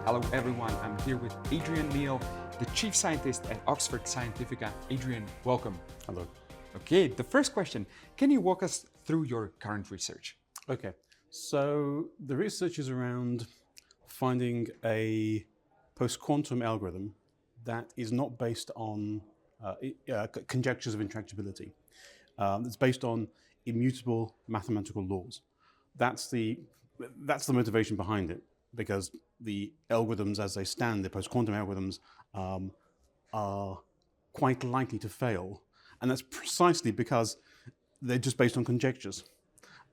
Hello everyone, I'm here with Adrian Neal, the Chief Scientist at Oxford Scientifica. Adrian, welcome. Hello. Okay, the first question, can you walk us through your current research? Okay, so the research is around finding a post-quantum algorithm that is not based on conjectures of intractability. It's based on immutable mathematical laws. That's the motivation behind it, because the algorithms as they stand, the post-quantum algorithms, are quite likely to fail. And that's precisely because they're just based on conjectures.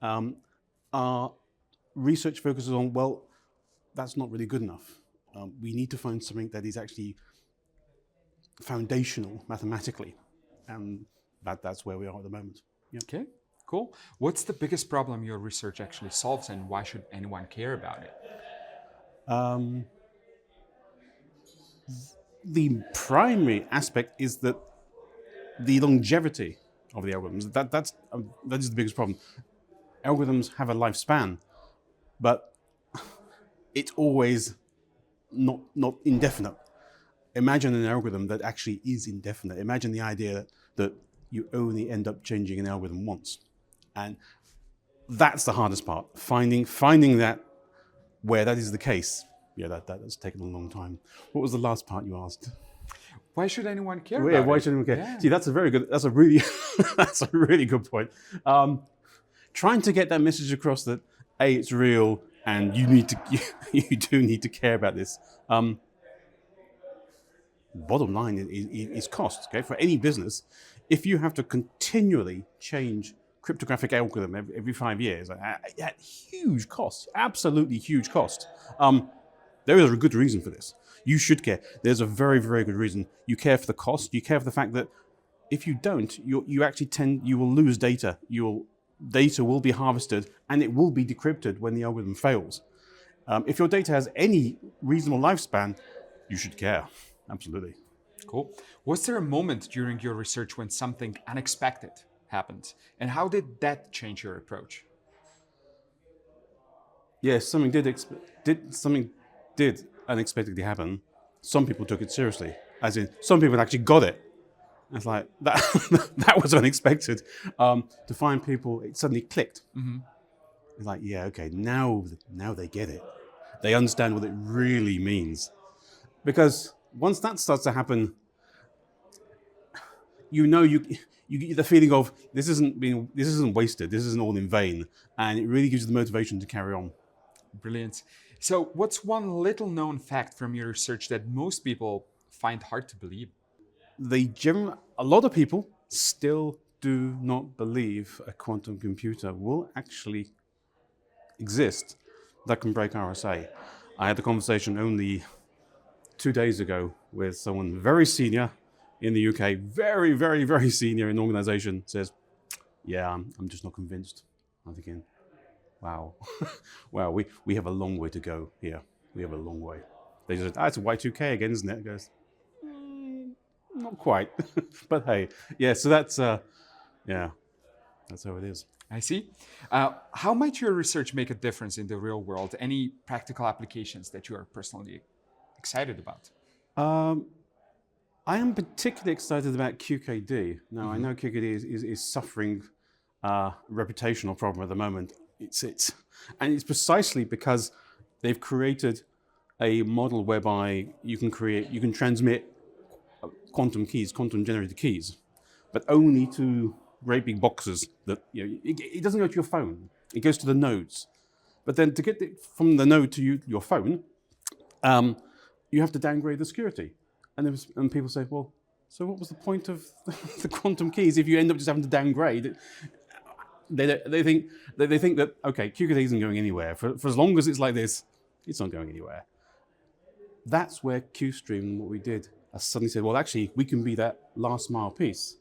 Our research focuses on, well, that's not really good enough. We need to find something that is actually foundational mathematically. And that's where we are at the moment. Yep. Okay, cool. What's the biggest problem your research actually solves, and why should anyone care about it? The primary aspect is that the longevity of the algorithms, that is the biggest problem. Algorithms have a lifespan, but it's always not indefinite. Imagine an algorithm that actually is indefinite. Imagine the idea that you only end up changing an algorithm once. And that's the hardest part, finding that where that is the case. Yeah, that has taken a long time. What was the last part you asked? Why should anyone care Yeah, about why it? should anyone care? Yeah. See, that's a really, that's a really good point. Trying to get that message across that A, it's real, and you do need to care about this. Bottom line is cost. Okay, for any business, if you have to continually change cryptographic algorithm every 5 years, at huge cost, absolutely huge cost. There is a good reason for this. You should care. There's a very, very good reason. You care for the cost. You care for the fact that if you don't, you will lose data. Data will be harvested and it will be decrypted when the algorithm fails. If your data has any reasonable lifespan, you should care. Absolutely. Cool. Was there a moment during your research when something unexpected happened? And how did that change your approach? Yes, something did unexpectedly happen. Some people took it seriously, as in some people actually got it. It's like that. That was unexpected. To find people, it suddenly clicked. Mm-hmm. It's like, yeah, okay, now they get it. They understand what it really means. Because once that starts to happen, you get the feeling of this isn't wasted. This isn't all in vain, and it really gives you the motivation to carry on. Brilliant. So, what's one little known fact from your research that most people find hard to believe? A lot of people still do not believe a quantum computer will actually exist that can break RSA. I had a conversation only 2 days ago with someone very senior in the UK, very, very, very senior in the organization, says, yeah, I'm just not convinced. I'm thinking, wow, wow, we have a long way to go here. We have a long way. They just said, it's Y2K again, isn't it? It goes, not quite, but hey, yeah. So that's that's how it is. I see. How might your research make a difference in the real world? Any practical applications that you are personally excited about? I am particularly excited about QKD. Now, I know QKD is suffering a reputational problem at the moment. And it's precisely because they've created a model whereby you can transmit quantum generated keys, but only to great big boxes that, it doesn't go to your phone. It goes to the nodes. But then to get it from the node to your phone, you have to downgrade the security. And people say, well, so what was the point of the quantum keys if you end up just having to downgrade? They think that, okay, QKD isn't going anywhere. For as long as it's like this, it's not going anywhere. That's where QStream, what we did, suddenly said, well, actually, we can be that last mile piece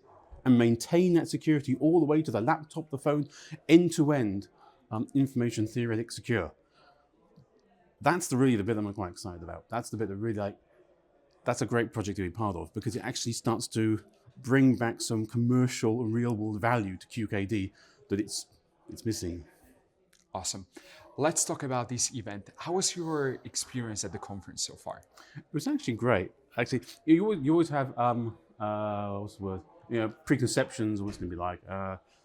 and maintain that security all the way to the laptop, the phone, end-to-end, information-theoretic secure. That's really the bit I'm quite excited about. That's the bit that really, that's a great project to be part of, because it actually starts to bring back some commercial and real-world value to QKD that it's missing. Awesome. let's talk about this event. How was your experience at the conference so far? It was actually great. Actually, you always have what's the word? Preconceptions of what's going to be like.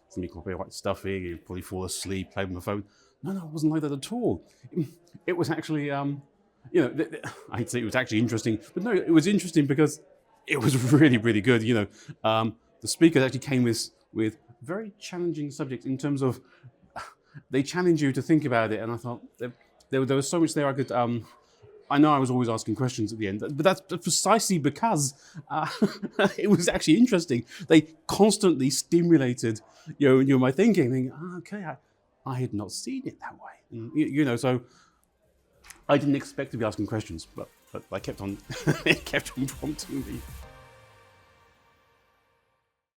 It's going to be quite stuffy. You probably fall asleep, play with my phone. No, it wasn't like that at all. It was actually, I hate to say it was actually interesting, but no, it was interesting because it was really, really good. The speakers actually came with very challenging subjects in terms of they challenge you to think about it, and I thought there was so much there I could. I know I was always asking questions at the end, but that's precisely because it was actually interesting. They constantly stimulated my thinking. Okay, I had not seen it that way. So I didn't expect to be asking questions, but I kept on it kept on prompting me.